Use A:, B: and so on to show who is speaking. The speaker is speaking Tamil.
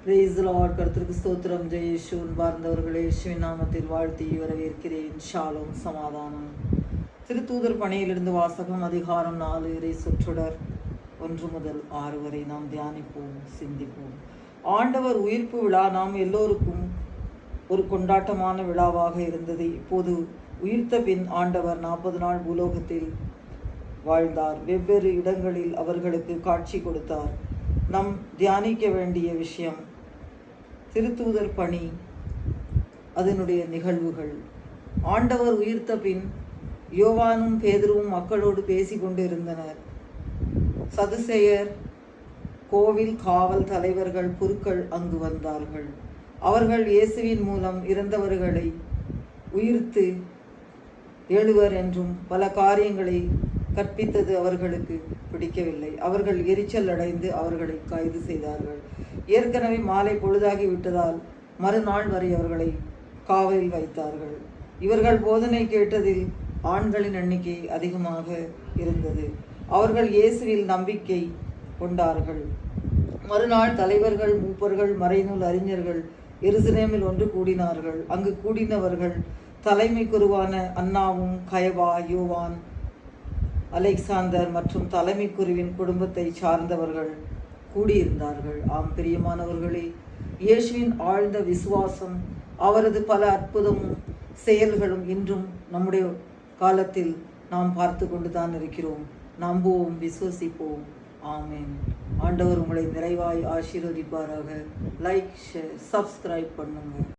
A: Praise the Lord. கர்த்தருக்கு ஸ்தோத்திரம். ஜெய இயேசுவின் பார்ந்தவர்களே, இயேசுவின் நாமத்தில் வாழ்த்தி வரவேற்கிறேன். ஷாலோம், சமாதானம். திருத்தூதர் பணியிலிருந்து வாசகம், அதிகாரம் 4, இறை சொற்றொடர் 1 முதல் 6 வரை நாம் தியானிப்போம், சிந்திப்போம். ஆண்டவர் உயிர்ப்பு விழா நாம் எல்லோருக்கும் ஒரு கொண்டாட்டமான விழாவாக இருந்தது. இப்போது உயிர்த்த பின் ஆண்டவர் 40 நாள் பூலோகத்தில் வாழ்ந்தார். வெவ்வேறு இடங்களில் அவர்களுக்கு காட்சி கொடுத்தார். நாம் தியானிக்க வேண்டிய விஷயம் திருத்தூதர் பணி, அதனுடைய நிகழ்வுகள். ஆண்டவர் உயிர்த்த பின் யோவானும் பேதுருவும் மக்களோடு பேசி கொண்டிருந்தனர். சதுசேயர், கோவில் காவல் தலைவர்கள், குருக்கள் அங்கு வந்தார்கள். அவர்கள் இயேசுவின் மூலம் இறந்தவர்களை உயிர்த்து எழுவர் என்றும் பல காரியங்களை கற்பித்தது அவர்களுக்கு பிடிக்கவில்லை. அவர்கள் எரிச்சல் அடைந்து அவர்களை கைது செய்தார்கள். ஏற்கனவே மாலை பொழுதாகி விட்டதால் மறுநாள் வரை அவர்களை காவலில் வைத்தார்கள். இவர்கள் போதனை கேட்டதில் ஆண்களின் எண்ணிக்கை அதிகமாக இருந்தது. அவர்கள் இயேசுவில் நம்பிக்கை கொண்டார்கள். மறுநாள் தலைவர்கள், மூப்பர்கள், மறைநூல் அறிஞர்கள் எருசலேமில் ஒன்று கூடினார்கள். அங்கு கூடினவர்கள் தலைமை குருவான அன்னாவும், கயவா, யோவான், அலெக்சாந்தர் மற்றும் தலைமை குருவின் குடும்பத்தை சார்ந்தவர்கள் கூடியிருந்தார்கள். ஆம் பிரியமானவர்களே, இயேசுவின் ஆழ்ந்த விசுவாசம், அவரது பல அற்புதமும் செயல்களும் இன்றும் நம்முடைய காலத்தில் நாம் பார்த்து கொண்டு தான் இருக்கிறோம். நம்புவோம், விசுவசிப்போம். ஆமென். ஆண்டவர் உங்களை நிறைவாய் ஆசீர்வதிப்பாராக. லைக், ஷேர், சப்ஸ்கிரைப் பண்ணுங்க.